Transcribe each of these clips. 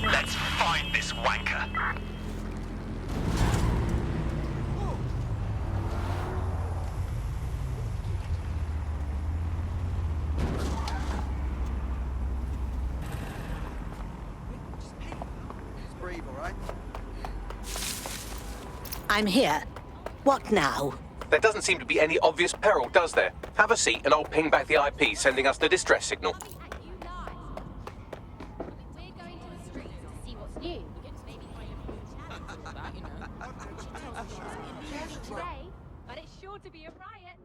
Let's find this wanker. Breathe, all right? I'm here. What now? There doesn't seem to be any obvious peril, does there? Have a seat and I'll ping back the IP sending us the distress signal. We're going to the streets to see what's new. Today, but it's sure to be a riot.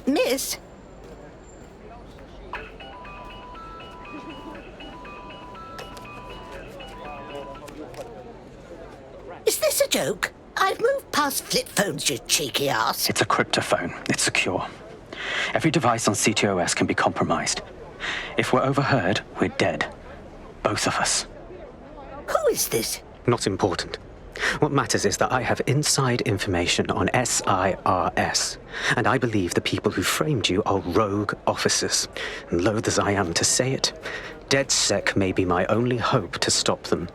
Miss? Is this a joke? I've moved past flip phones, you cheeky ass. It's a cryptophone. It's secure. Every device on CTOS can be compromised. If we're overheard, we're dead. Both of us. Who is this? Not important. What matters is that I have inside information on SIRS, and I believe the people who framed you are rogue officers. And loath as I am to say it, DedSec may be my only hope to stop them.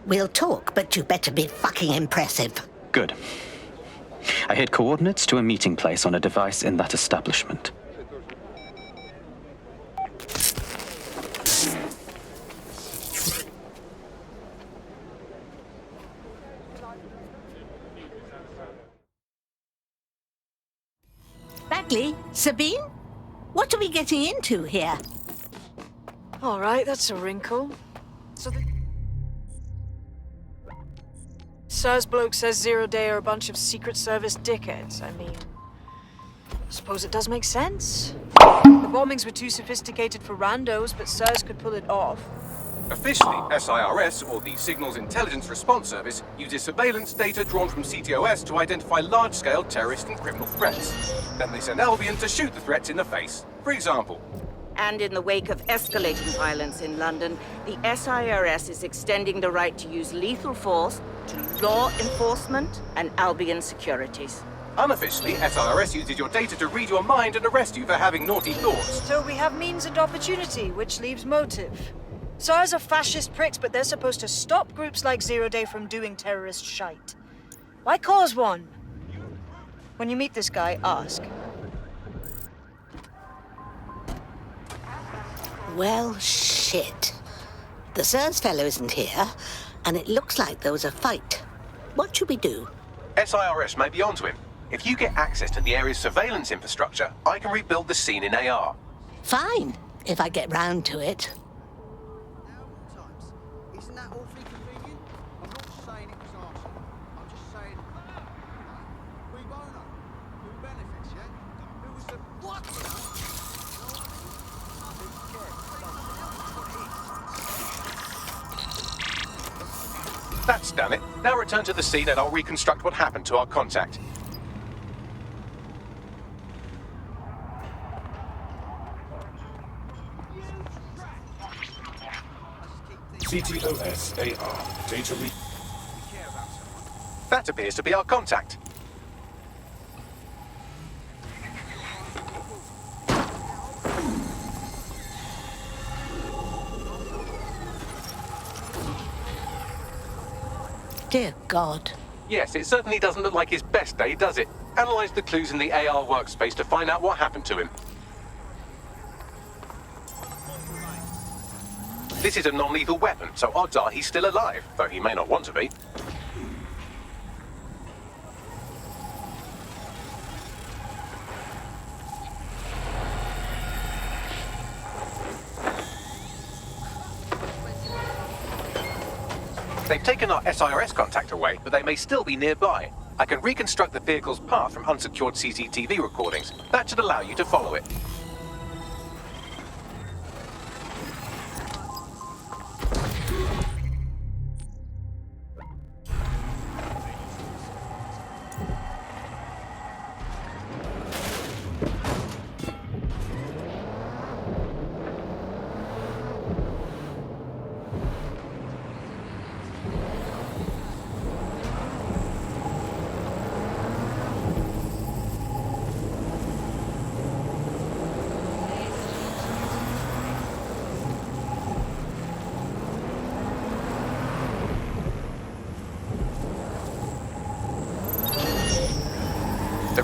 We'll talk, but you better be fucking impressive. Good. I hid coordinates to a meeting place on a device in that establishment. Bagley? Sabine? What are we getting into here? All right, that's a wrinkle. So the SIRS bloke says Zero Day are a bunch of Secret Service dickheads. I mean, I suppose it does make sense. The bombings were too sophisticated for randos, but SIRS could pull it off. Officially, SIRS, or the Signals Intelligence Response Service, uses surveillance data drawn from CTOS to identify large-scale terrorist and criminal threats. Then they send Albion to shoot the threats in the face. For example, And in the wake of escalating violence in London, the SIRS is extending the right to use lethal force to law enforcement and Albion securities. unofficially, SIRS uses your data to read your mind and arrest you for having naughty thoughts. So we have means and opportunity, which leaves motive. SIRS are fascist pricks, but they're supposed to stop groups like Zero Day from doing terrorist shite. Why cause one? When you meet this guy, ask. Well, shit. The SIRS fellow isn't here, and it looks like there was a fight. What should we do? SIRS may be onto him. If you get access to the area's surveillance infrastructure, I can rebuild the scene in AR. Fine, if I get round to it. Isn't that awfully convenient? I'm not saying it was arson. I'm just saying... We won't know. Who benefits, yeah? Who was the... What? That's done it. Now return to the scene and I'll reconstruct what happened to our contact. CTOS AR. Data re... That appears to be our contact. Dear God. Yes, it certainly doesn't look like his best day, does it? Analyze the clues in the AR workspace to find out what happened to him. This is a non-lethal weapon, so odds are he's still alive, though he may not want to be. They've taken our SIRS contact away, but they may still be nearby. I can reconstruct the vehicle's path from unsecured CCTV recordings. That should allow you to follow it.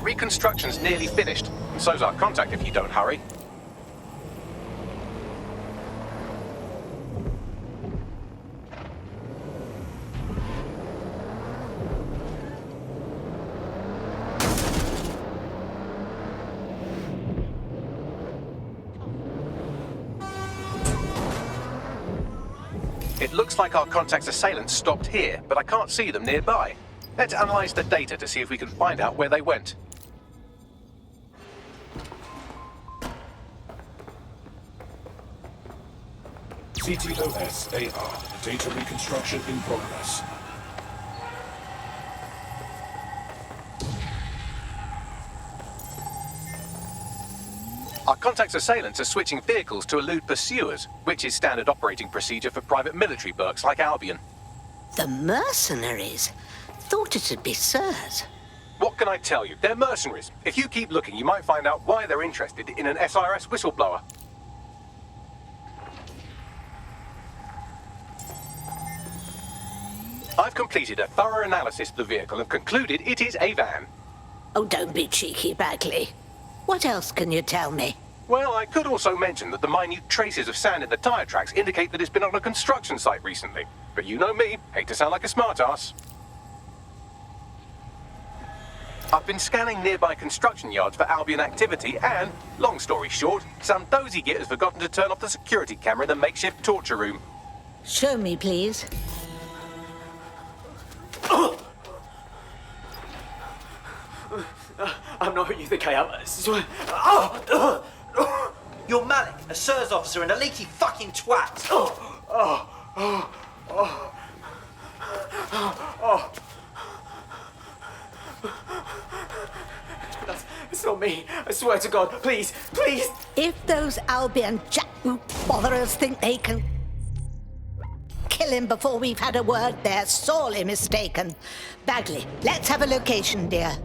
reconstruction's nearly finished, and so's our contact if you don't hurry. It looks like our contact's assailants stopped here, but I can't see them nearby. Let's analyze the data to see if we can find out where they went. CTOS AR. Data reconstruction in progress. Our contact's assailants are switching vehicles to elude pursuers, which is standard operating procedure for private military burks like Albion. The mercenaries? Thought it'd be sirs. What can I tell you? They're mercenaries. If you keep looking, you might find out why they're interested in an SIRS whistleblower. I've completed a thorough analysis of the vehicle and concluded it is a van. Oh, don't be cheeky, Bagley. What else can you tell me? Well, I could also mention that the minute traces of sand in the tire tracks indicate that it's been on a construction site recently. But you know me, hate to sound like a smartass. I've been scanning nearby construction yards for Albion activity and, long story short, some dozy git has forgotten to turn off the security camera in the makeshift torture room. Show me, please. I'm not who you think I am. I swear. You're Malik, a SIRS officer and a leaky fucking twat. It's not me. I swear to God. Please, please. If those Albion jackboot botherers think they can kill him before we've had a word, they're sorely mistaken. Bagley, let's have a location, dear.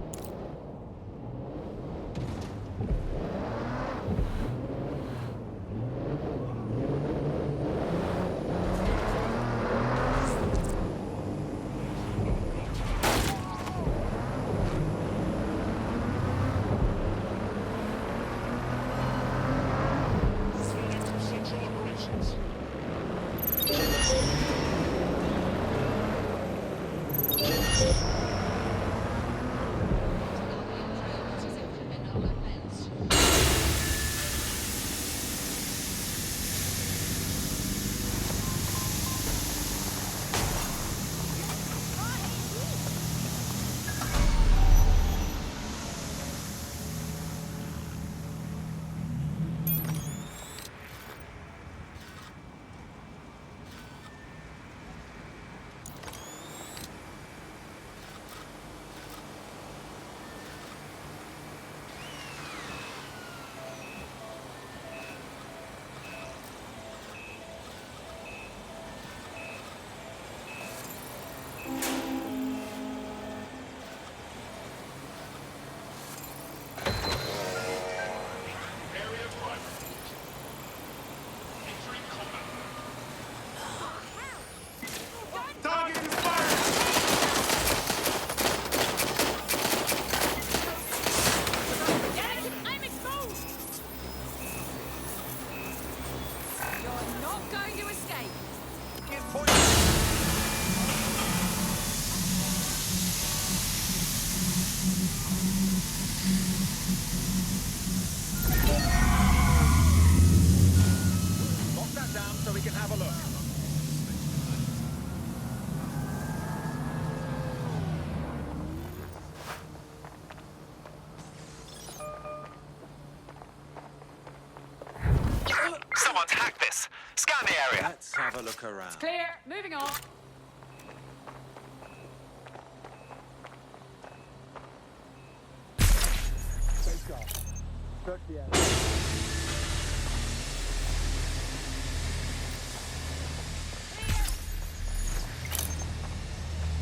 Someone's hacked this. Scan the area. Let's have a look around. Clear. Moving on.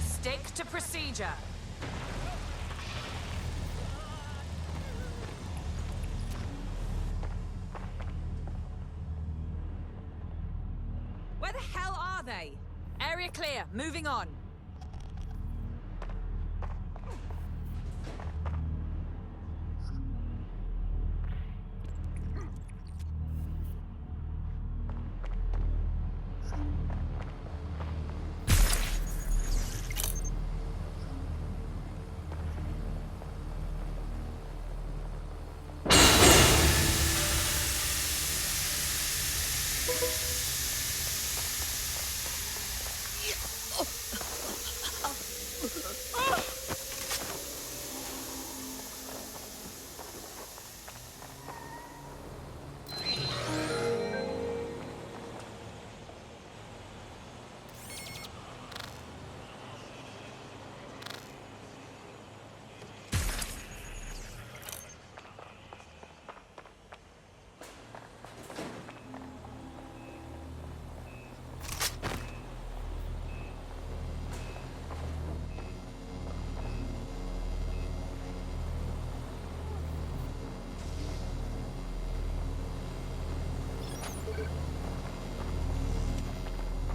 Stick to procedure. Where the hell are they? Area clear. Moving on.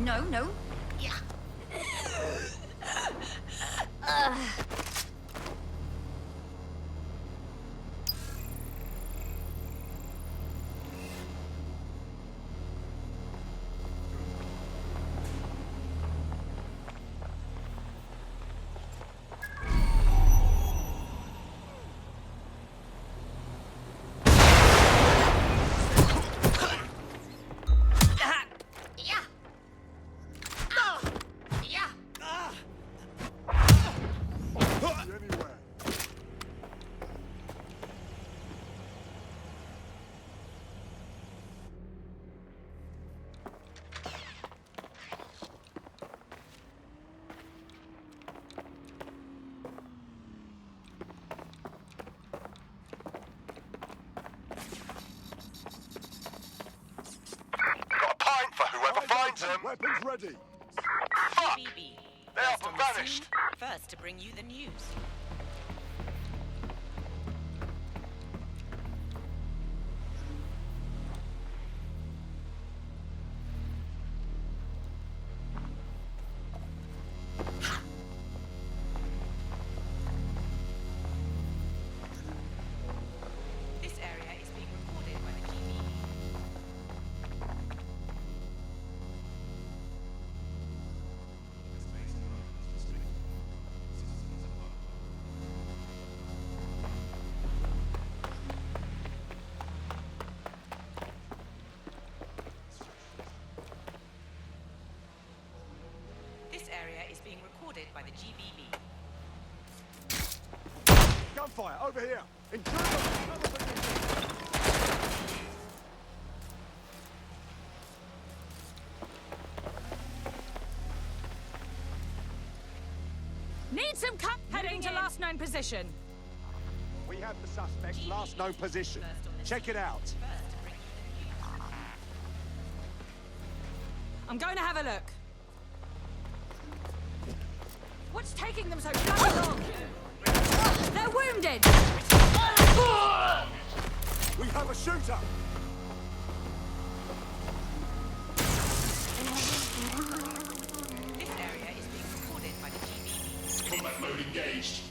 No, no. Yeah. Got a pint for whoever finds them. Weapons ready. Fuck! BB. They First up on and the vanished. scene, first to bring you the news. This area is being recorded by the GB. This area is being recorded by the GBB. Gunfire over here. Intruder. Need some heading to last known position. We have the suspect's last known position. Check it out. I'm going to have a look. What's taking them so bloody long? They're wounded! We have a shooter. This area is being recorded by the GBB. Combat mode engaged.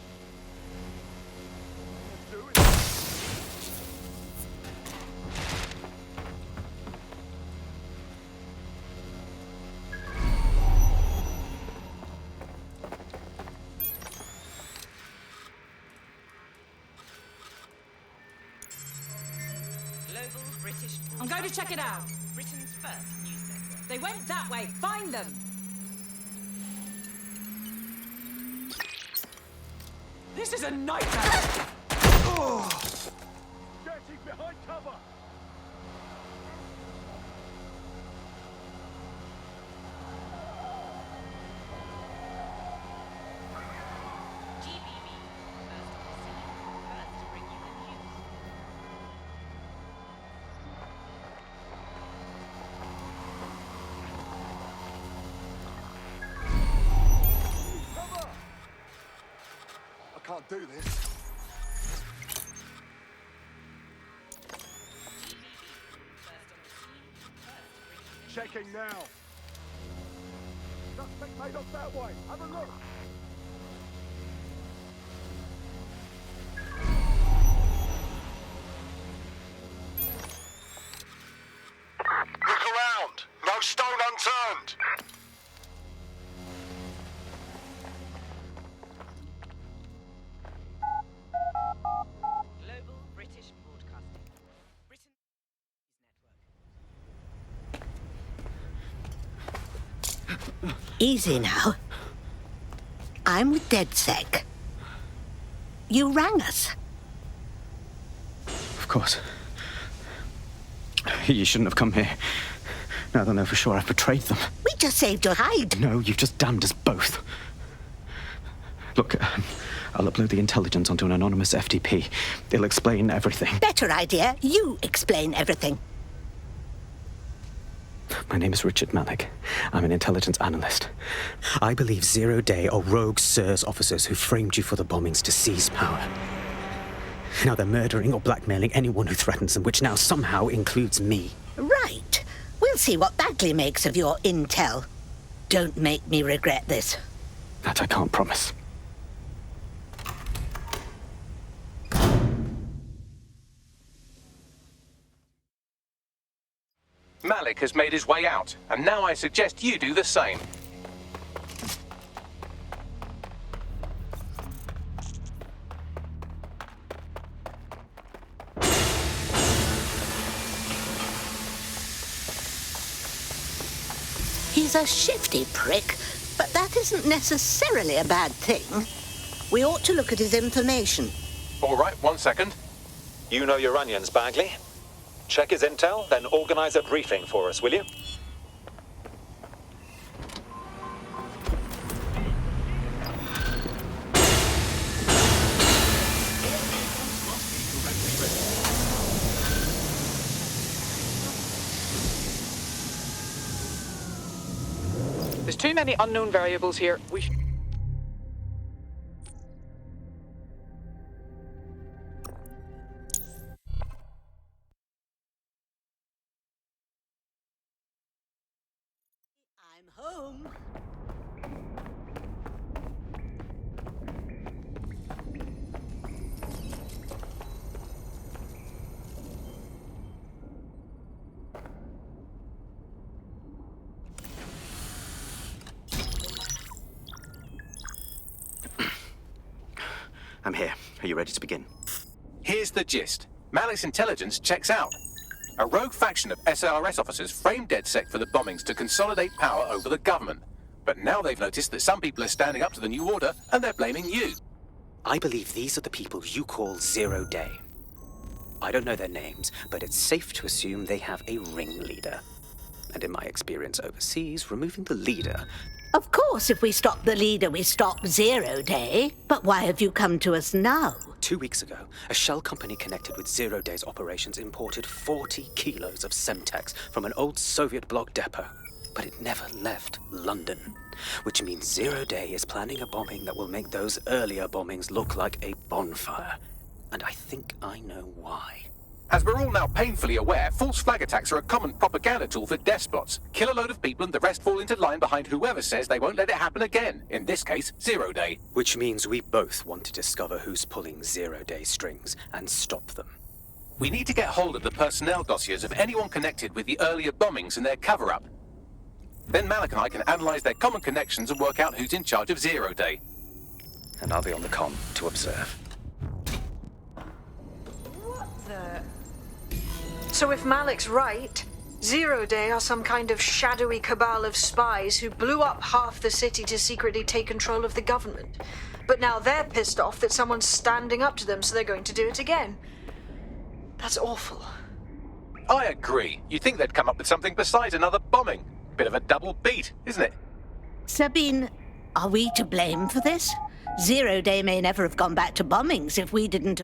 Global British. I'm going to check it out. Britain's first news network. They went that way. Find them! This is a nightmare! Getting behind cover. GBB. First on the scene, first to bring you the news. Cover. I can't do this. Checking now. Suspect made off that way. Have a look. Look around. No stone unturned. Global British Broadcasting. Britain Network. Easy now. I'm with DedSec. You rang us. Of course. You shouldn't have come here. Now they'll know for sure I've betrayed them. We just saved your hide. No, you've just damned us both. Look, I'll upload the intelligence onto an anonymous FTP. It'll explain everything. Better idea. You explain everything. My name is Richard Malik. I'm an intelligence analyst. I believe Zero Day are rogue SIRS officers who framed you for the bombings to seize power. Now they're murdering or blackmailing anyone who threatens them, which now somehow includes me. Right. We'll see what Bagley makes of your intel. Don't make me regret this. That I can't promise. Malik has made his way out, and now I suggest you do the same. He's a shifty prick, but that isn't necessarily a bad thing. We ought to look at his information. All right, 1 second. You know your onions, Bagley. Check his intel, then organize a briefing for us, will you? There's too many unknown variables here. I'm home. I'm here. Are you ready to begin? Here's the gist. Malik's intelligence checks out. A rogue faction of SARS officers framed DedSec for the bombings to consolidate power over the government. But now they've noticed that some people are standing up to the new order, and they're blaming you. I believe these are the people you call Zero Day. I don't know their names, but it's safe to assume they have a ringleader. And in my experience overseas, removing the leader... Of course, if we stop the leader, we stop Zero Day. But why have you come to us now? 2 weeks ago, a shell company connected with Zero Day's operations imported 40 kilos of Semtex from an old Soviet bloc depot. But it never left London, which means Zero Day is planning a bombing that will make those earlier bombings look like a bonfire. And I think I know why. As we're all now painfully aware, false flag attacks are a common propaganda tool for despots. Kill a load of people and the rest fall into line behind whoever says they won't let it happen again. In this case, Zero Day. Which means we both want to discover who's pulling Zero Day strings and stop them. We need to get hold of the personnel dossiers of anyone connected with the earlier bombings and their cover-up. Then Malik and I can analyze their common connections and work out who's in charge of Zero Day. And I'll be on the comm to observe. What the... So if Malik's right, Zero Day are some kind of shadowy cabal of spies who blew up half the city to secretly take control of the government. But now they're pissed off that someone's standing up to them, so they're going to do it again. That's awful. I agree. You'd think they'd come up with something besides another bombing. Bit of a double beat, isn't it? Sabine, are we to blame for this? Zero Day may never have gone back to bombings if we didn't...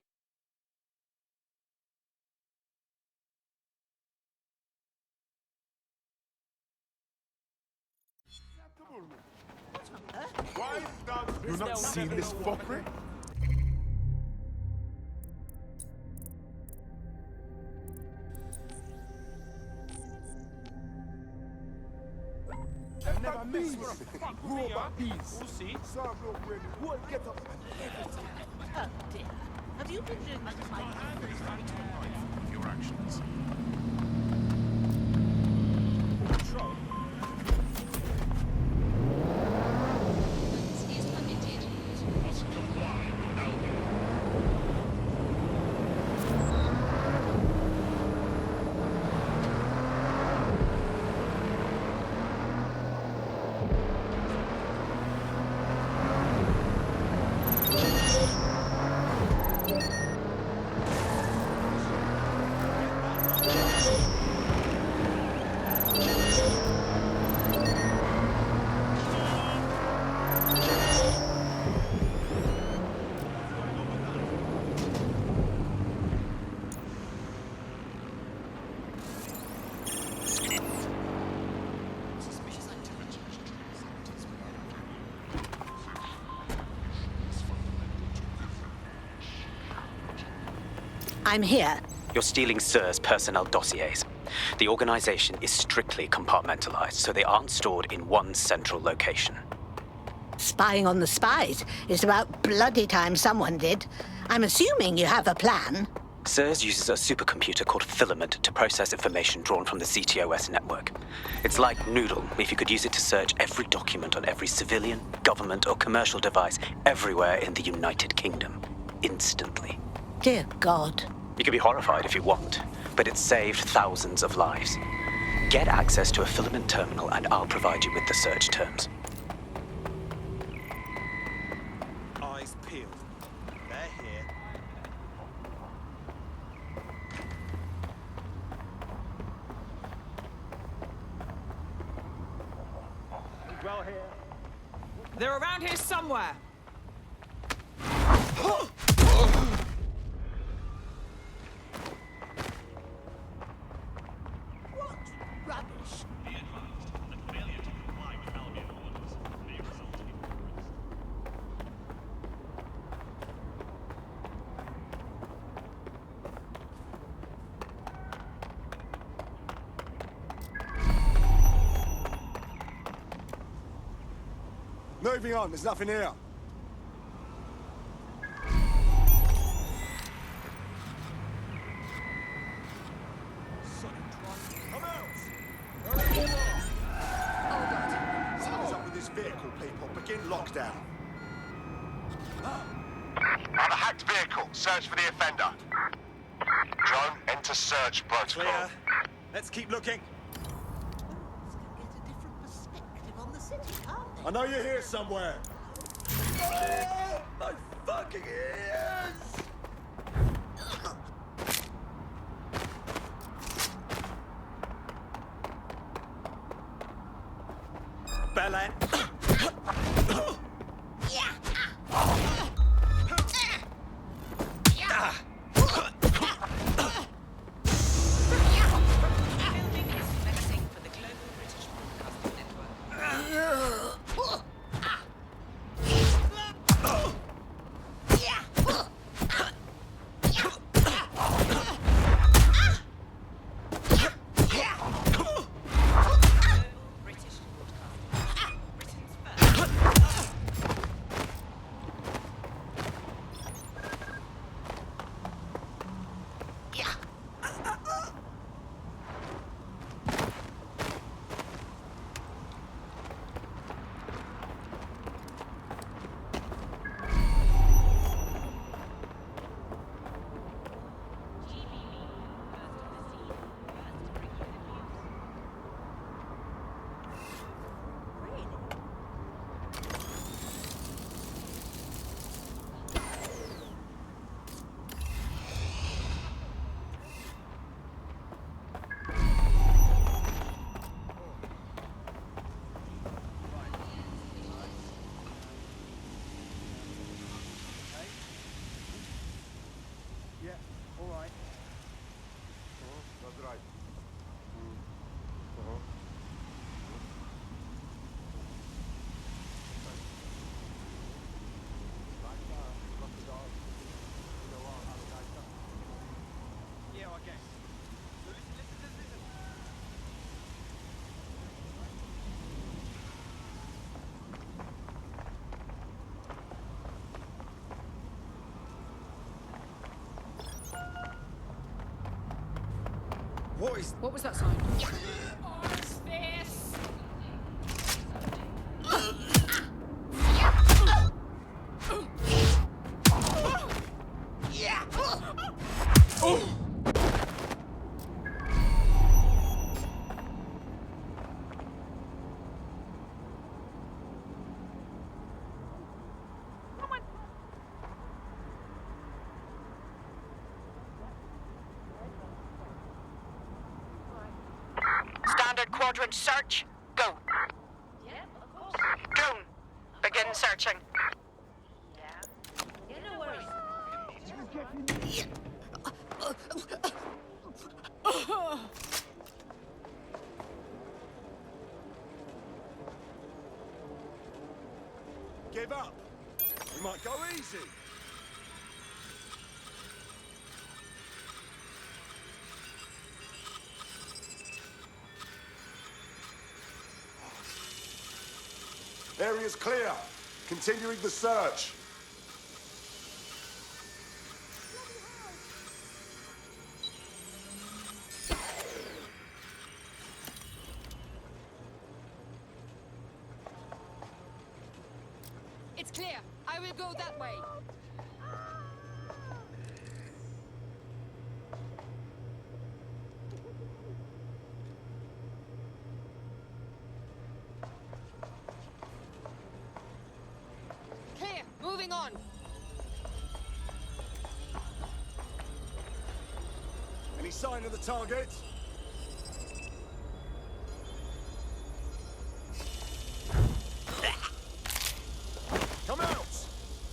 You've not seen this fuckery? Never miss. Robot bees. We'll see. What? Get up. Oh dear. Have you been doing much fighting? Your actions. I'm here. You're stealing Sir's personnel dossiers. The organization is strictly compartmentalized, so they aren't stored in one central location. Spying on the spies is about bloody time someone did. I'm assuming you have a plan. SIRS uses a supercomputer called Filament to process information drawn from the CTOS network. It's like Noodle if you could use it to search every document on every civilian, government, or commercial device everywhere in the United Kingdom. Instantly. Dear God. You can be horrified if you want, but it's saved thousands of lives. Get access to a Filament terminal and I'll provide you with the search terms. Eyes peeled. They're here. Well here. They're around here somewhere. What rubbish? Be advised, the failure to comply with Albion orders may result in recruits. Moving on, there's nothing here. Come out! Wherever you are. Something's up with this vehicle, people. Begin lockdown. Found a hacked vehicle. Search for the offender. Drone, enter search protocol. Clear. Let's keep looking. Get a different perspective on the city, can't they? I know you're here somewhere. Oh, my fucking ears! Bella. Filming is menacing for the global British broadcasting network. British broadcasting. Britain's first. Yeah, all right. That's right. Yeah, I guess. So listen. What was that sound? What's this? Standard quadrant search. Go. Yep, of course. Drone, begin searching. Yeah, no worries. Give up. We might go easy. Area's clear. Continuing the search. It's clear. I will go that way. Clear. Moving on. Any sign of the target? Come out!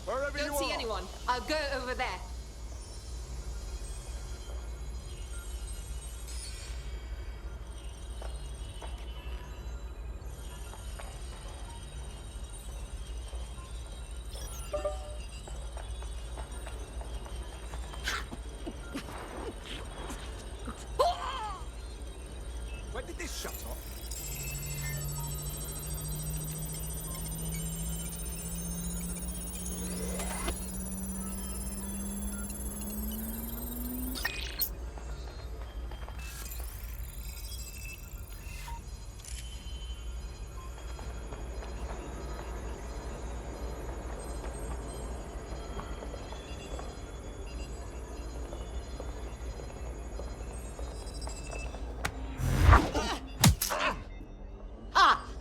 Wherever you are! Don't see anyone. I'll go over there. When did this shut off?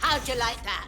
How'd you like that?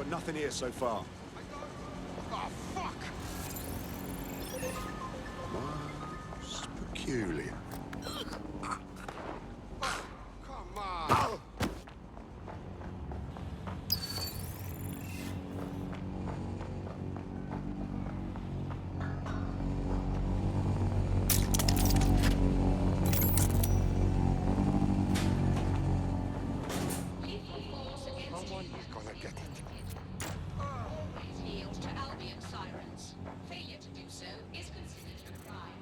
Nothing here so far. Oh, fuck! Most peculiar. Come on! Someone's gonna get it. Yield to Albion sirens. Failure to do so is considered a crime.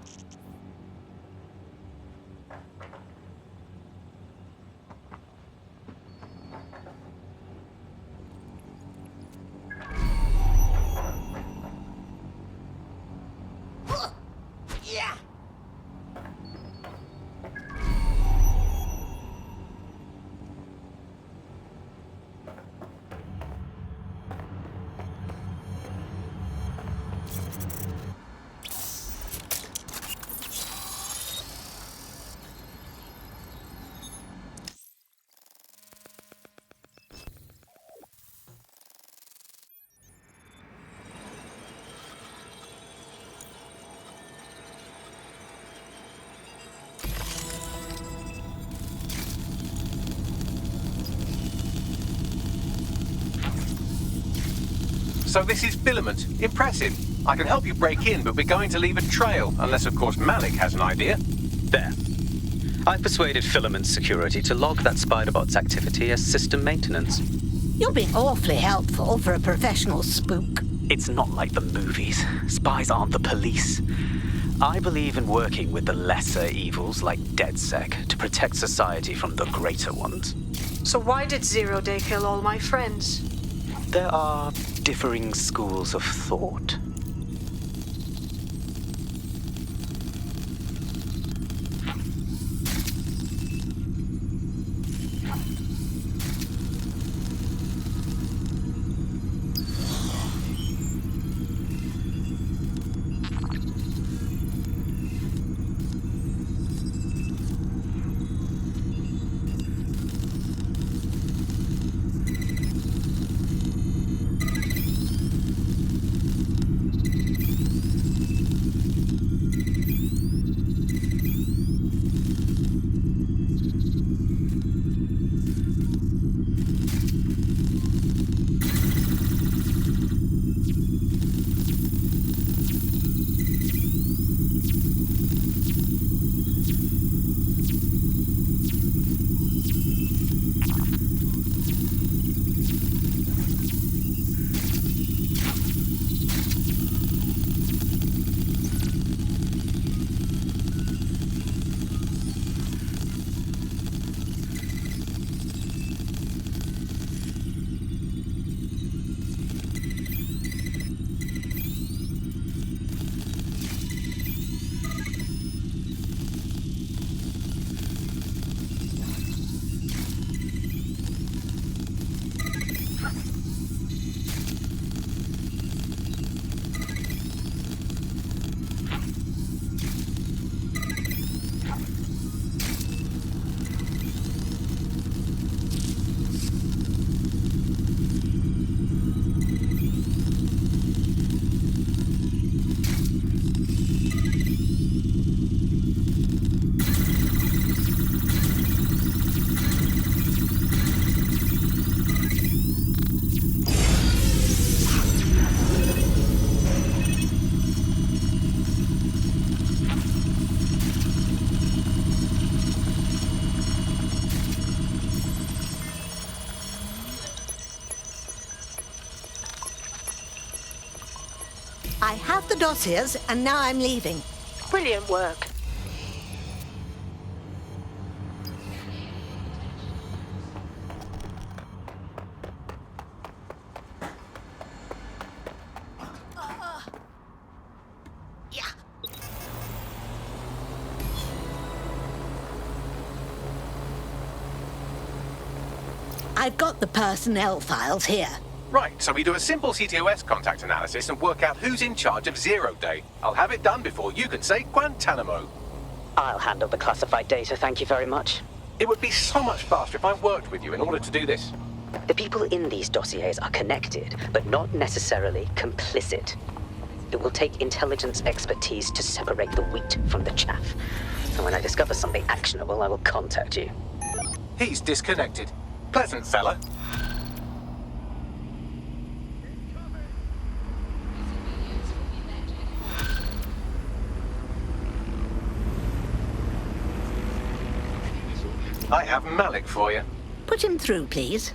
Yeah! So this is filament. Impressive. I can help you break in, but we're going to leave a trail, unless of course Malik has an idea. There. I've persuaded Filament Security to log that Spiderbot's activity as system maintenance. You're being awfully helpful for a professional spook. It's not like the movies. Spies aren't the police. I believe in working with the lesser evils like DedSec to protect society from the greater ones. So why did Zero Day kill all my friends? There are differing schools of thought. I have the dossiers, and now I'm leaving. Brilliant work. I've got the personnel files here. Right, so we do a simple CTOS contact analysis and work out who's in charge of 0 Day. I'll have it done before you can say Guantanamo. I'll handle the classified data, thank you very much. It would be so much faster if I worked with you in order to do this. The people in these dossiers are connected, but not necessarily complicit. It will take intelligence expertise to separate the wheat from the chaff. And when I discover something actionable, I will contact you. He's disconnected. Pleasant fella. I have Malik for you. Put him through, please.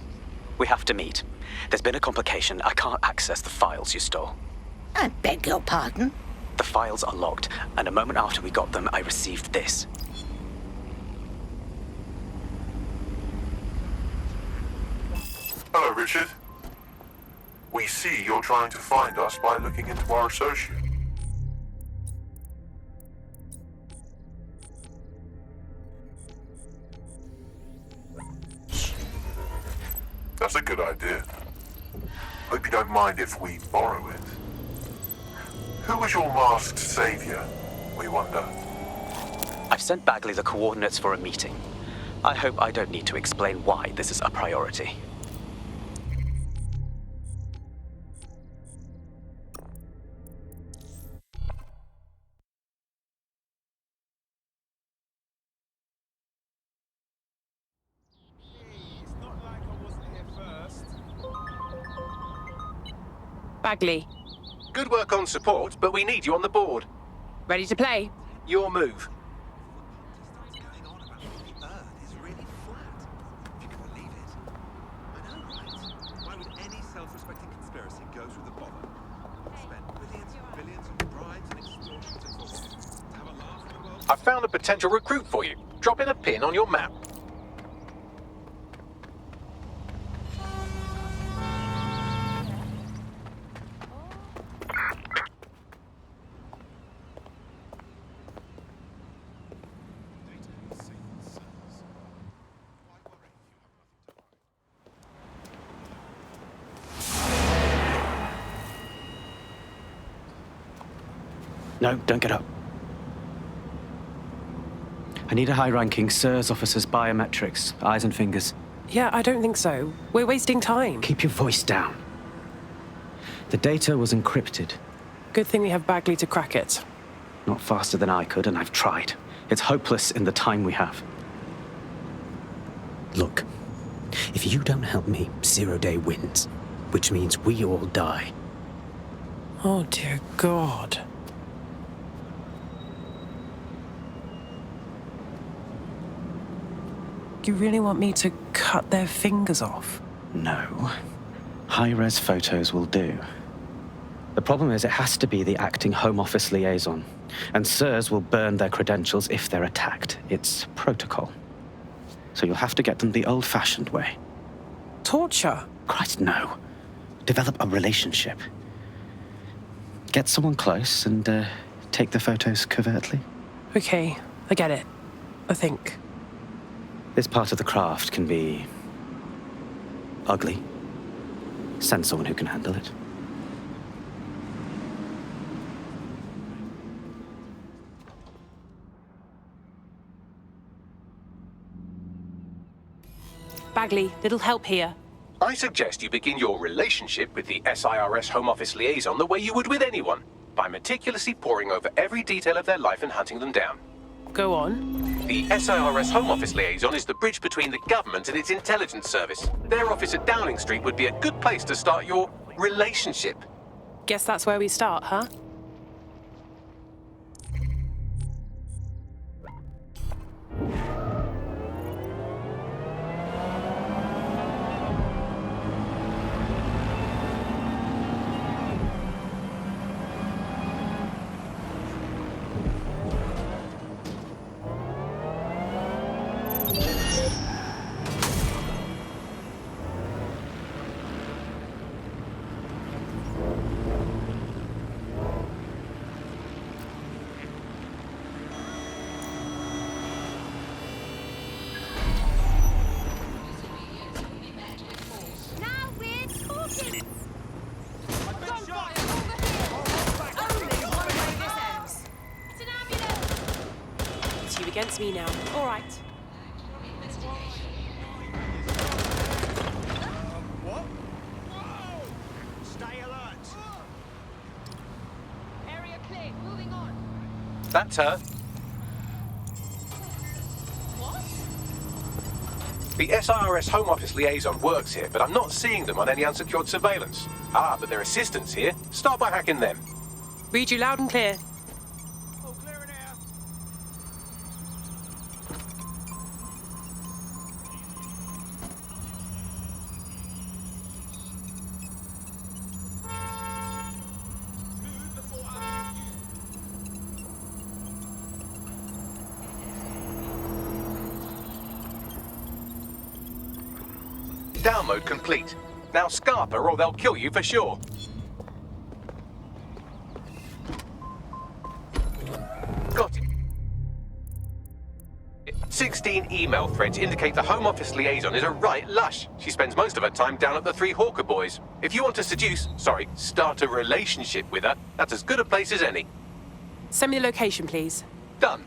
We have to meet. There's been a complication. I can't access the files you stole. I beg your pardon? The files are logged, and a moment after we got them, I received this. Hello, Richard. We see you're trying to find us by looking into our associate. That's a good idea. Hope you don't mind if we borrow it. Who was your masked savior, we wonder? I've sent Bagley the coordinates for a meeting. I hope I don't need to explain why this is a priority. Bagley, Good work on support, but we need you on the board. Ready to play? Your move. Why would any self-respecting conspiracy go through the bother? Spend billions and billions on bribes and extortions and bullshit. Have a laugh at the world. I've found a potential recruit for you. Drop in a pin on your map. No, don't get up. I need a high-ranking SIRS officer's biometrics, eyes and fingers. Yeah, I don't think so. We're wasting time. Keep your voice down. The data was encrypted. Good thing we have Bagley to crack it. Not faster than I could, and I've tried. It's hopeless in the time we have. Look, if you don't help me, 0 Day wins, which means we all die. Oh, dear God. You really want me to cut their fingers off? No. High-res photos will do. The problem is it has to be the acting Home Office liaison, and SIRS will burn their credentials if they're attacked. It's protocol. So you'll have to get them the old-fashioned way. Torture? Christ, no. Develop a relationship. Get someone close and take the photos covertly. Okay, I get it. I think. This part of the craft can be ugly. Send someone who can handle it. Bagley, little help here. I suggest you begin your relationship with the SIRS Home Office liaison the way you would with anyone, by meticulously poring over every detail of their life and hunting them down. Go on. The SIRS Home Office liaison is the bridge between the government and its intelligence service. Their office at Downing Street would be a good place to start your relationship. Guess that's where we start, huh? Against me now. All right. What? Whoa! Stay alert. Area clear. Moving on. That's her. What? The SIRS Home Office liaison works here, but I'm not seeing them on any unsecured surveillance. Ah, but their assistants here. Start by hacking them. Read you loud and clear. All clear in here. Download complete. Now Scarper or they'll kill you for sure. Got it. 16 email threads indicate the Home Office liaison is a right lush. She spends most of her time down at the Three Hawker Boys. If you want to start a relationship with her, that's as good a place as any. Send me the location, please. Done.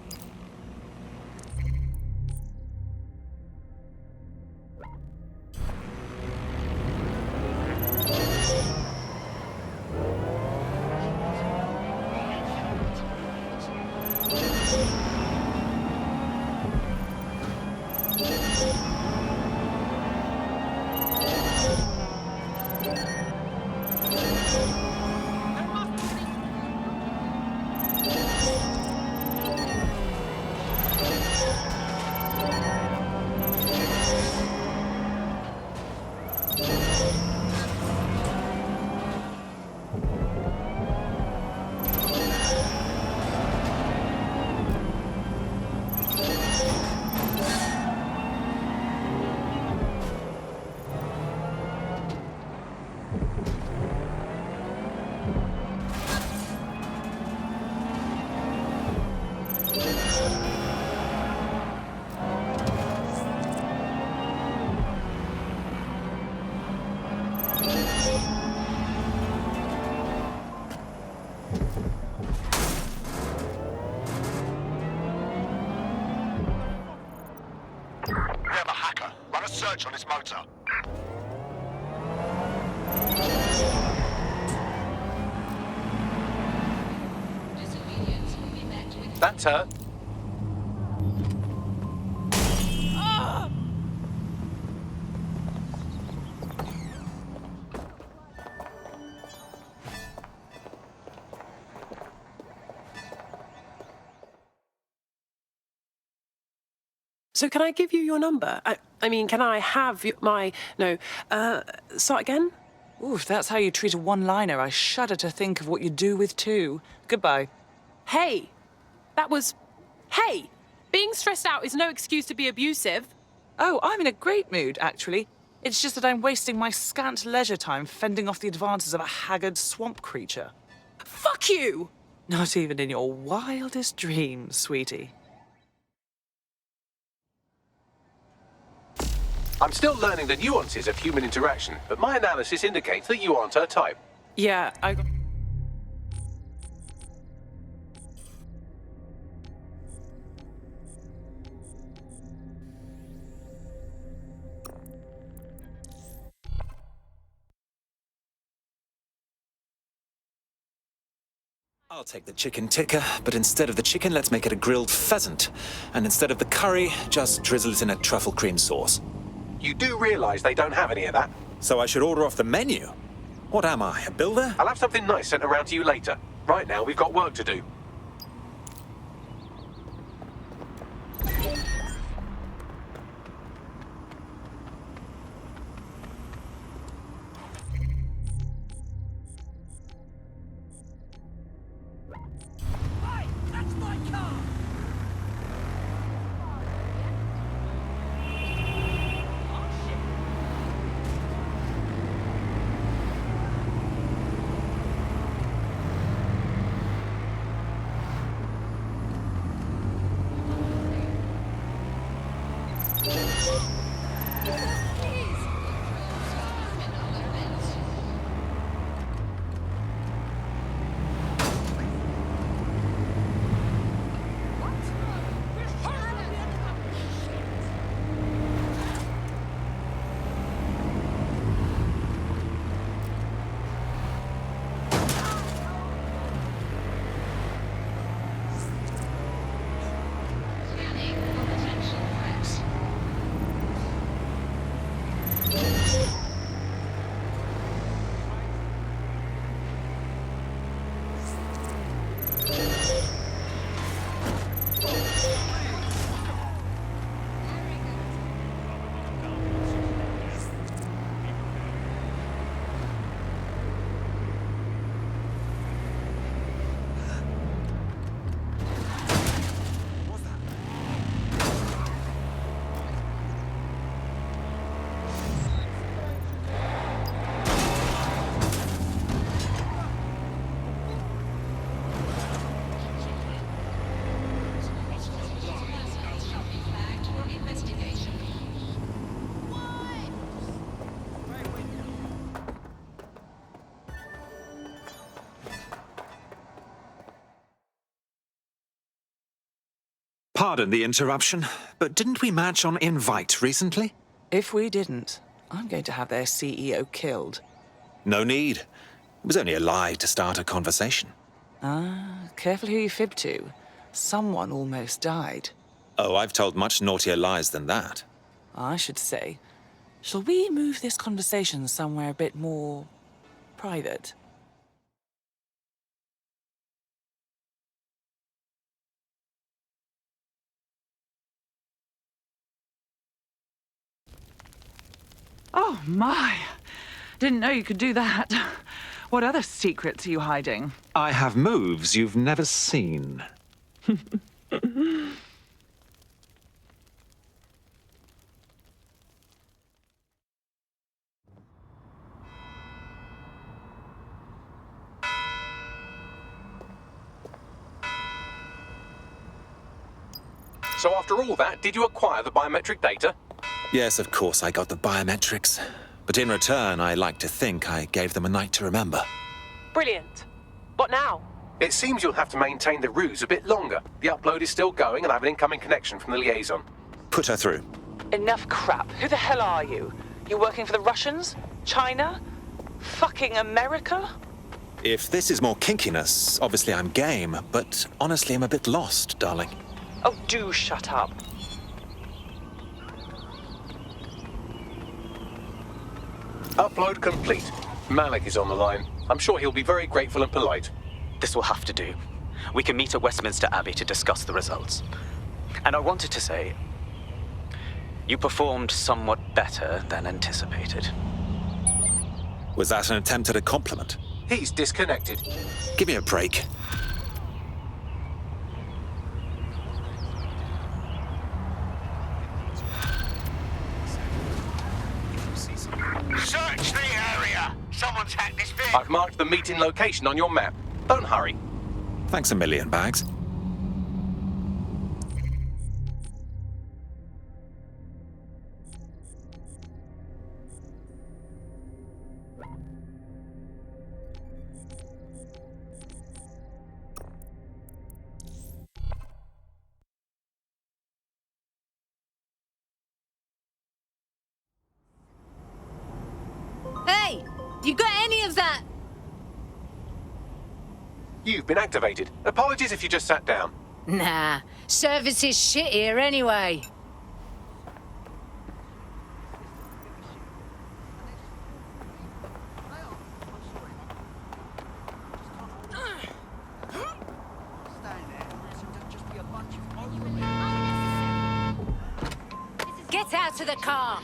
search on this motor. That's her. So can I give you your number? I mean, can I have my... No, start again? Ooh, if that's how you treat a one-liner, I shudder to think of what you do with two. Goodbye. Hey! That was... Hey! Being stressed out is no excuse to be abusive. Oh, I'm in a great mood, actually. It's just that I'm wasting my scant leisure time fending off the advances of a haggard swamp creature. Fuck you! Not even in your wildest dreams, sweetie. I'm still learning the nuances of human interaction, but my analysis indicates that you aren't her type. Yeah, I'll take the chicken tikka, but instead of the chicken, let's make it a grilled pheasant. And instead of the curry, just drizzle it in a truffle cream sauce. You do realise they don't have any of that? So I should order off the menu? What am I, a builder? I'll have something nice sent around to you later. Right now, we've got work to do. Pardon the interruption, but didn't we match on Invite recently? If we didn't, I'm going to have their CEO killed. No need. It was only a lie to start a conversation. Careful who you fib to. Someone almost died. Oh, I've told much naughtier lies than that. I should say. Shall we move this conversation somewhere a bit more private? Oh, my. Didn't know you could do that. What other secrets are you hiding? I have moves you've never seen. So after all that, did you acquire the biometric data? Yes, of course I got the biometrics. But in return, I like to think I gave them a night to remember. Brilliant. What now? It seems you'll have to maintain the ruse a bit longer. The upload is still going and I have an incoming connection from the liaison. Put her through. Enough crap. Who the hell are you? You working for the Russians? China? Fucking America? If this is more kinkiness, obviously I'm game, but honestly I'm a bit lost, darling. Oh, do shut up. Upload complete. Malik is on the line. I'm sure he'll be very grateful and polite. This will have to do. We can meet at Westminster Abbey to discuss the results. And I wanted to say, you performed somewhat better than anticipated. Was that an attempt at a compliment? He's disconnected. Give me a break. Search the area! Someone's hacked this vehicle! I've marked the meeting location on your map. Don't hurry. Thanks a million, Bags. Hey! You got any of that? You've been activated. Apologies if you just sat down. Nah, service is shit here anyway. Get out of the car!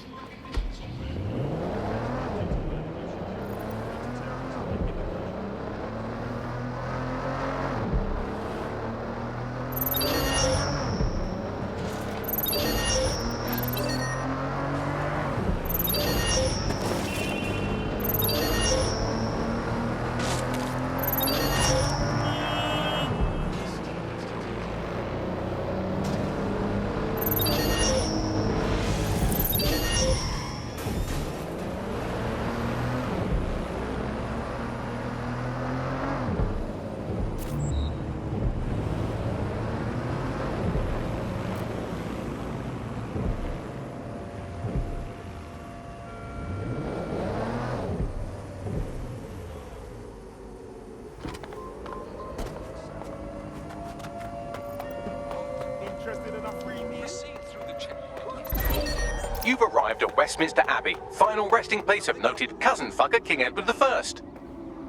You've arrived at Westminster Abbey, final resting place of noted cousin fucker King Edward I.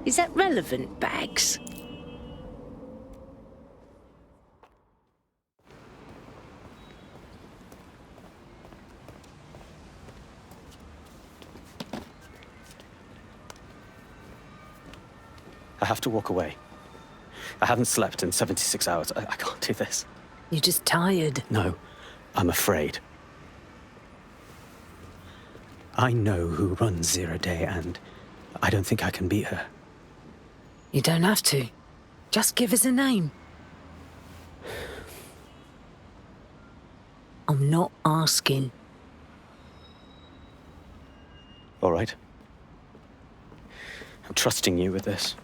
Is that relevant, Bags? I have to walk away. I haven't slept in 76 hours. I can't do this. You're just tired. No, I'm afraid. I know who runs Zero Day, and I don't think I can beat her. You don't have to. Just give us a name. I'm not asking. All right. I'm trusting you with this.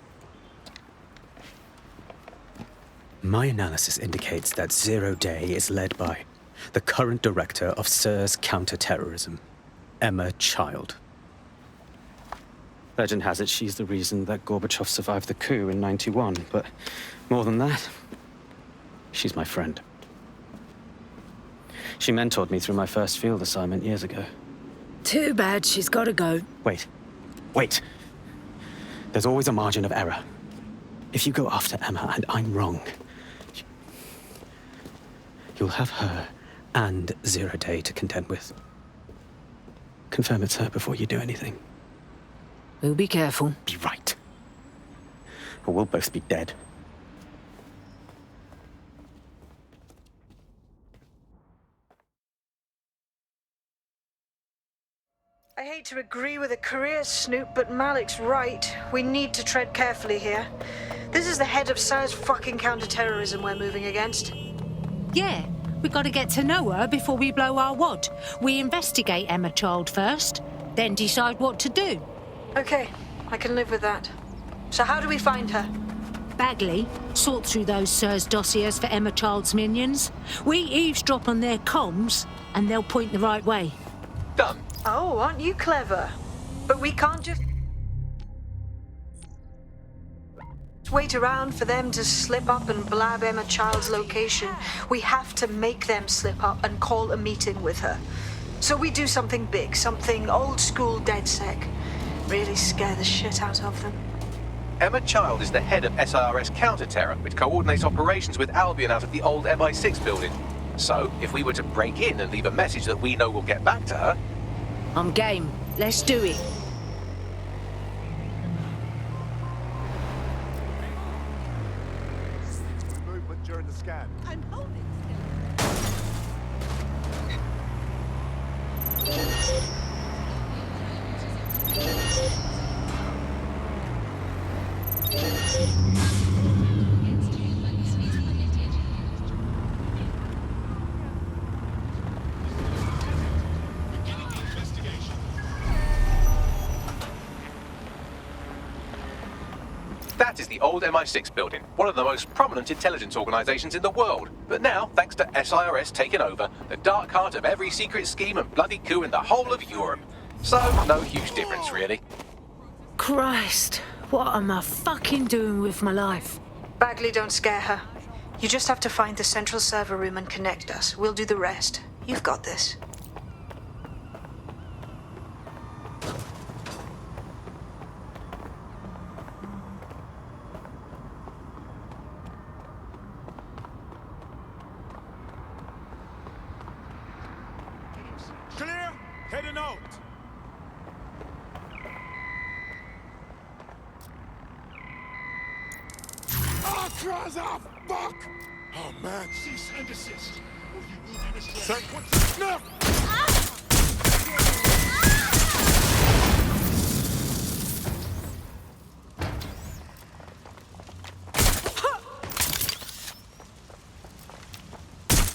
My analysis indicates that Zero Day is led by the current director of SIR's counter-terrorism, Emma Child. Legend has it she's the reason that Gorbachev survived the coup in '91, but more than that, she's my friend. She mentored me through my first field assignment years ago. Too bad she's got to go. Wait. There's always a margin of error. If you go after Emma and I'm wrong, you'll have her and Zero Day to contend with. Confirm it's her before you do anything. We'll be careful. Be right. Or we'll both be dead. I hate to agree with a career snoop, but Malik's right. We need to tread carefully here. This is the head of SIR's fucking counter-terrorism we're moving against. Yeah, we got to get to know her before we blow our wad. We investigate Emma Child first, then decide what to do. Okay, I can live with that. So how do we find her? Bagley, sort through those Sir's dossiers for Emma Child's minions. We eavesdrop on their comms, and they'll point the right way. Done. Oh, aren't you clever? But we can't just wait around for them to slip up and blab Emma Child's location. We have to make them slip up and call a meeting with her. So we do something big, something old school DedSec. Really scare the shit out of them. Emma Child is the head of SIRS Counter-Terror, which coordinates operations with Albion out of the old MI6 building. So, if we were to break in and leave a message that we know will get back to her... I'm game. Let's do it. Movement during the scan. I'm holding That is the old MI6 building, one of the most prominent intelligence organizations in the world. But now, thanks to SIRS taking over, the dark heart of every secret scheme and bloody coup in the whole of Europe. So, no huge difference, really. Christ, what am I fucking doing with my life? Bagley, don't scare her. You just have to find the central server room and connect us. We'll do the rest. You've got this. Clear? Heading out. Ah, cries out! Fuck! Oh man, cease and desist. Or you will be destroyed. What's the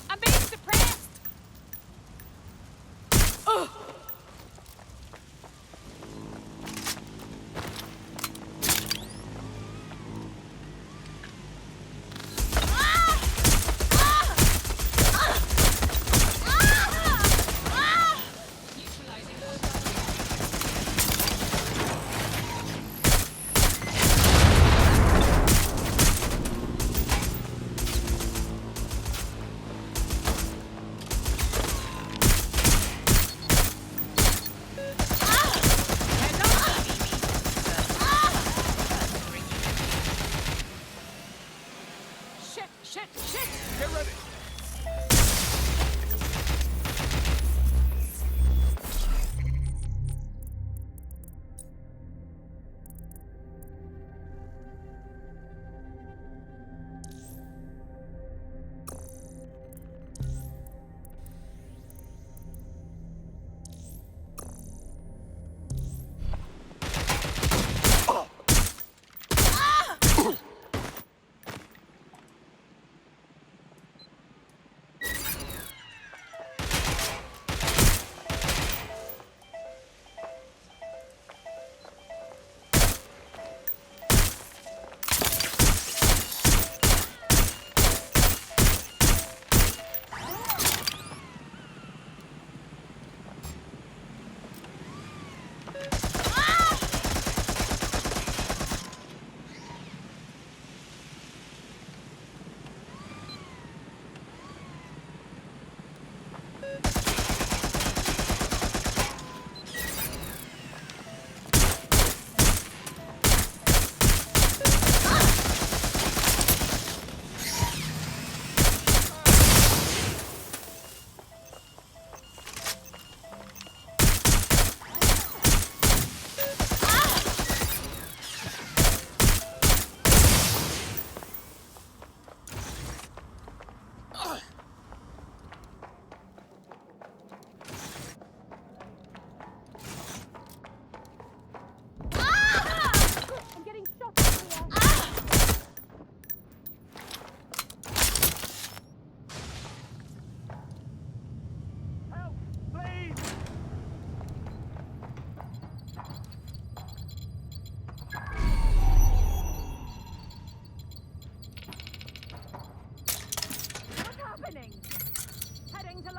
I'm being suppressed! Ugh!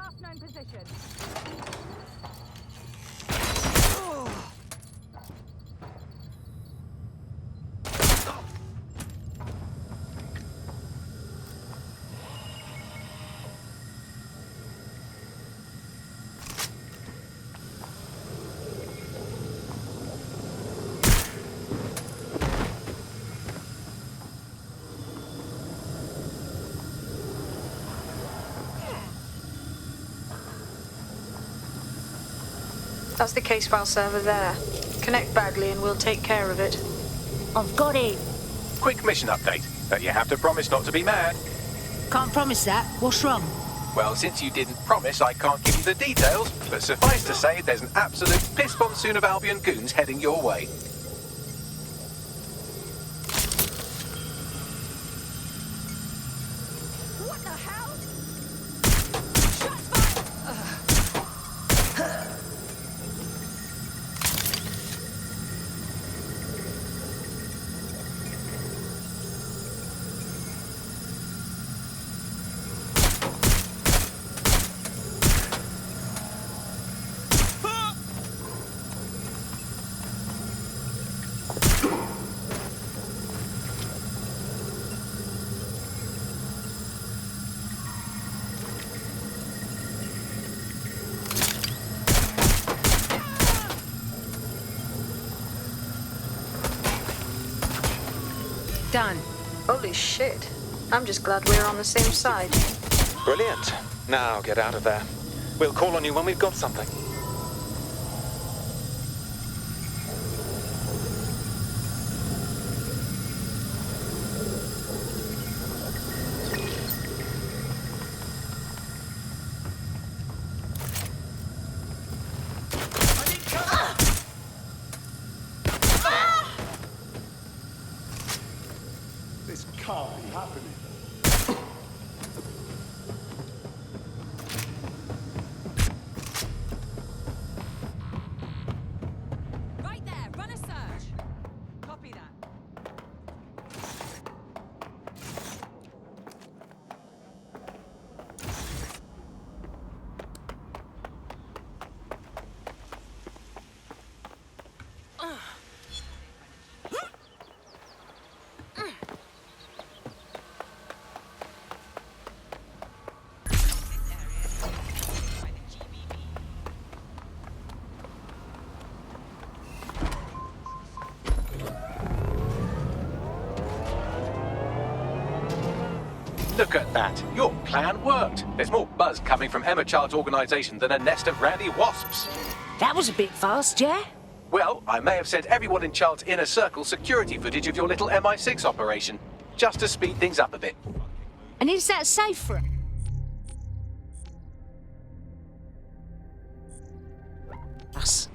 last known position. That's the case file server there. Connect Bagley and we'll take care of it. I've got it. Quick mission update, but you have to promise not to be mad. Can't promise that. What's wrong? Well, since you didn't promise, I can't give you the details, but suffice to say there's an absolute piss monsoon of Albion goons heading your way. What the hell? Done. Holy shit. I'm just glad we're on the same side. Brilliant. Now get out of there. We'll call on you when we've got something. This can't be happening. Right there, run a search. Copy that. Look at that. Your plan worked. There's more buzz coming from Emma Child's organisation than a nest of randy wasps. That was a bit fast, yeah? Well, I may have sent everyone in Child's inner circle security footage of your little MI6 operation, just to speed things up a bit. And is that safe for us?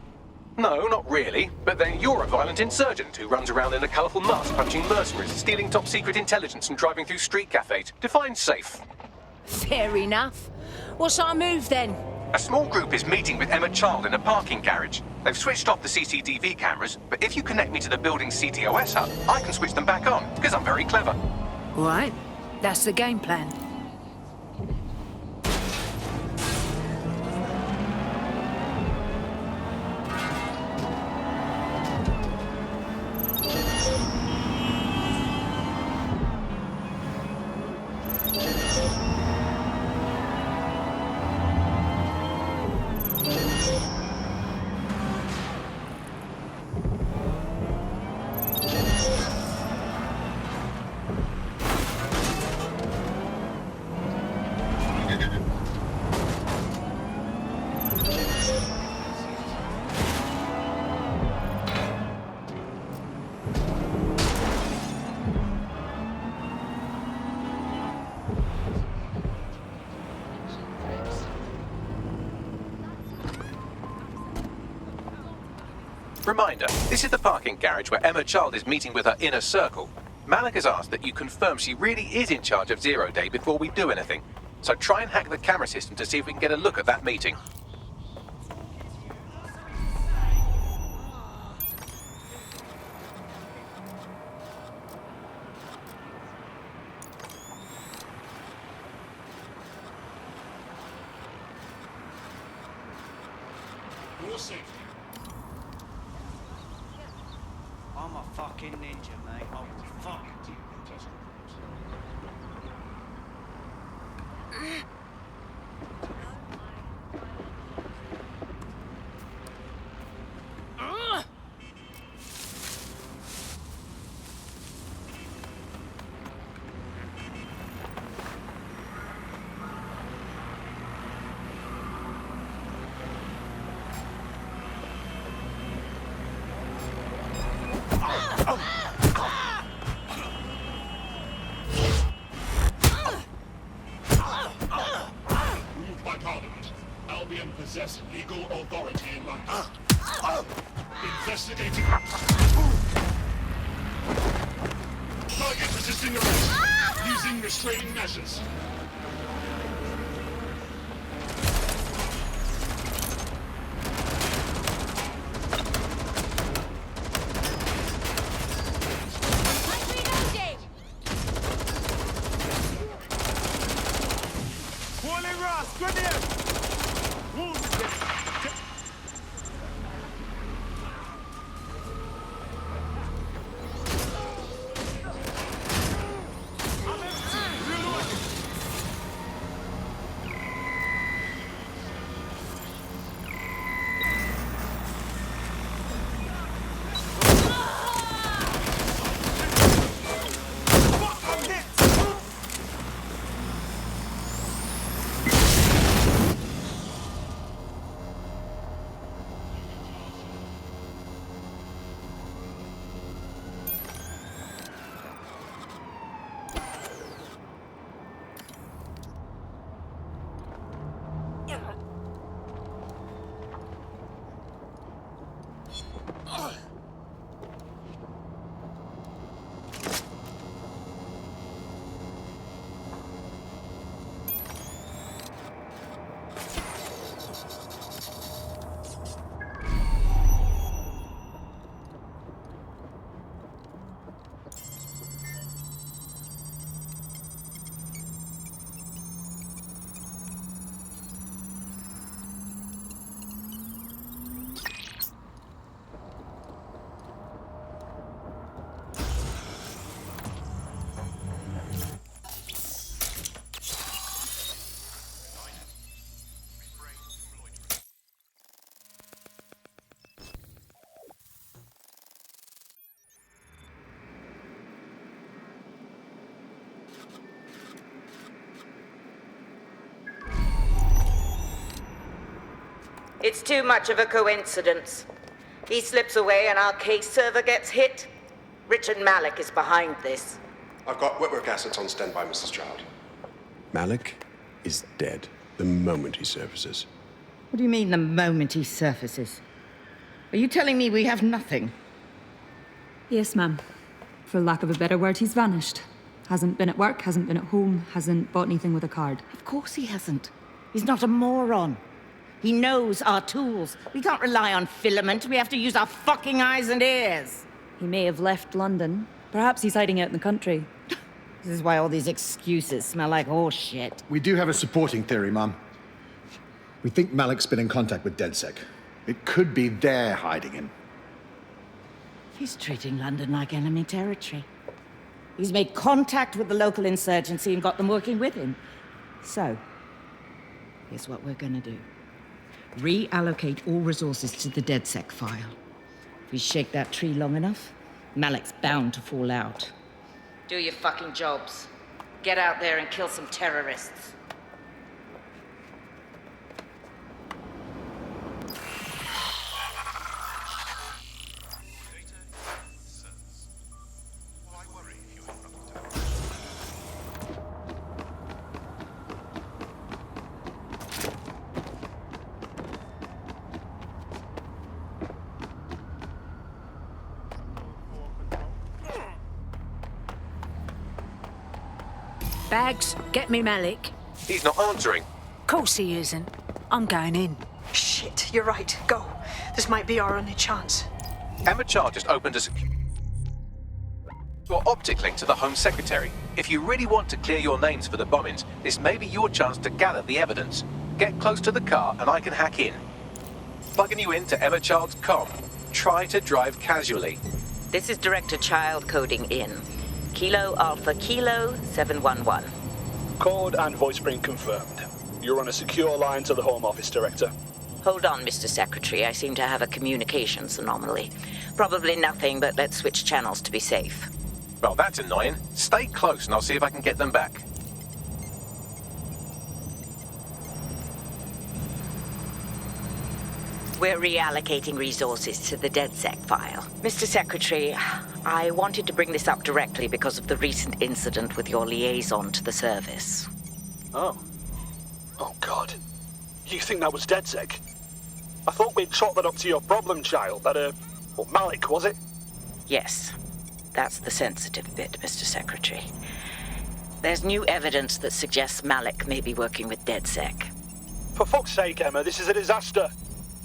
No, not really. But then you're a violent insurgent who runs around in a colourful mask punching mercenaries, stealing top-secret intelligence and driving through street cafes. Define safe. Fair enough. What's our move then? A small group is meeting with Emma Child in a parking garage. They've switched off the CCTV cameras, but if you connect me to the building's CTOS hub, I can switch them back on, because I'm very clever. All right. That's the game plan. Reminder, this is the parking garage where Emma Child is meeting with her inner circle. Malik has asked that you confirm she really is in charge of Zero Day before we do anything. So try and hack the camera system to see if we can get a look at that meeting. your safety. I'm a fucking ninja, mate. I will fuck. Moved by Parliament. Albion possess legal authority in London. Investigating. Target resisting arrest. Using restraining measures. It's too much of a coincidence. He slips away and our case server gets hit. Richard Malik is behind this. I've got wetwork assets on standby, Mrs. Child. Malik is dead the moment he surfaces. What do you mean, the moment he surfaces? Are you telling me we have nothing? Yes, ma'am. For lack of a better word, he's vanished. Hasn't been at work, hasn't been at home, hasn't bought anything with a card. Of course he hasn't. He's not a moron. He knows our tools. We can't rely on filament. We have to use our fucking eyes and ears. He may have left London. Perhaps he's hiding out in the country. This is why all these excuses smell like horse shit. We do have a supporting theory, Mum. We think Malik's been in contact with DedSec. It could be they're hiding him. He's treating London like enemy territory. He's made contact with the local insurgency and got them working with him. So, here's what we're gonna do. Reallocate all resources to the DedSec file. If we shake that tree long enough, Malik's bound to fall out. Do your fucking jobs. Get out there and kill some terrorists. Bags, get me Malik. He's not answering. Course he isn't. I'm going in. Shit, you're right. Go. This might be our only chance. Emma Child just opened your optic link to the Home Secretary. If you really want to clear your names for the bombings, this may be your chance to gather the evidence. Get close to the car and I can hack in. Plugging you into Emma Child's comm. Try to drive casually. This is Director Child coding in. Kilo Alpha Kilo 711. Code and voice print confirmed. You're on a secure line to the Home Office, Director. Hold on, Mr. Secretary. I seem to have a communications anomaly. Probably nothing, but let's switch channels to be safe. Well, that's annoying. Stay close and I'll see if I can get them back. We're reallocating resources to the DedSec file. Mr. Secretary, I wanted to bring this up directly because of the recent incident with your liaison to the service. Oh. Oh, God. You think that was DedSec? I thought we'd chalk that up to your problem child, that, Malik, was it? Yes. That's the sensitive bit, Mr. Secretary. There's new evidence that suggests Malik may be working with DedSec. For fuck's sake, Emma, this is a disaster.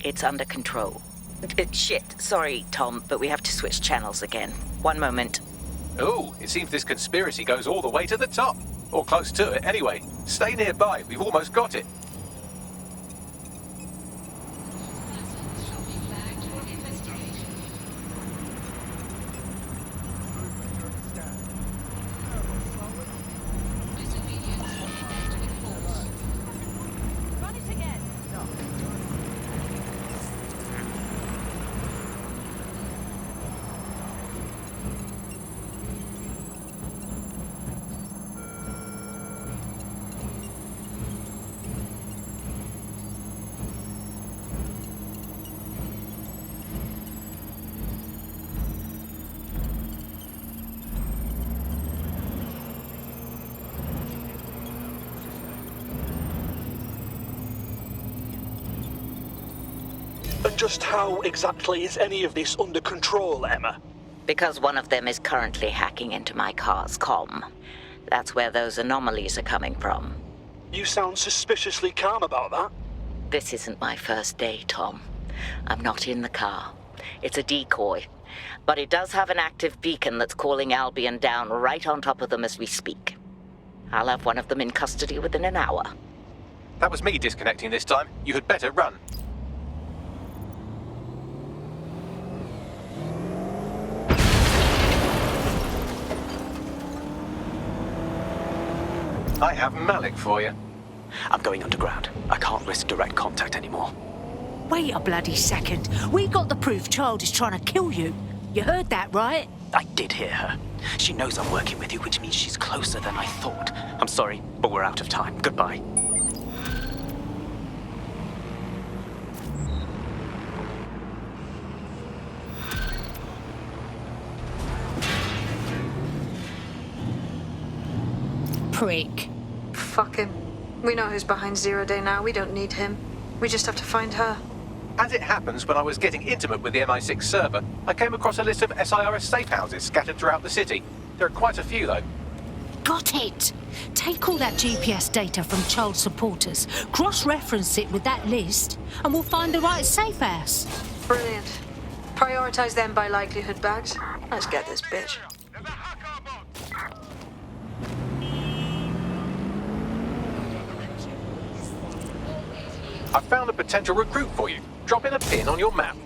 It's under control. Shit, sorry, Tom, but we have to switch channels again. One moment. Ooh, it seems this conspiracy goes all the way to the top. Or close to it, anyway. Stay nearby, we've almost got it. And just how exactly is any of this under control, Emma? Because one of them is currently hacking into my car's comm. That's where those anomalies are coming from. You sound suspiciously calm about that. This isn't my first day, Tom. I'm not in the car. It's a decoy. But it does have an active beacon that's calling Albion down right on top of them as we speak. I'll have one of them in custody within an hour. That was me disconnecting this time. You had better run. I have Malik for you. I'm going underground. I can't risk direct contact anymore. Wait a bloody second. We got the proof Child is trying to kill you. You heard that, right? I did hear her. She knows I'm working with you, which means she's closer than I thought. I'm sorry, but we're out of time. Goodbye. Prick. Fuck him. We know who's behind Zero Day now. We don't need him. We just have to find her. As it happens, when I was getting intimate with the MI6 server, I came across a list of SIRS safe houses scattered throughout the city. There are quite a few, though. Got it! Take all that GPS data from child supporters, cross-reference it with that list, and we'll find the right safe house. Brilliant. Prioritize them by likelihood, Bags. Let's get this bitch. I found a potential recruit for you. Drop in a pin on your map.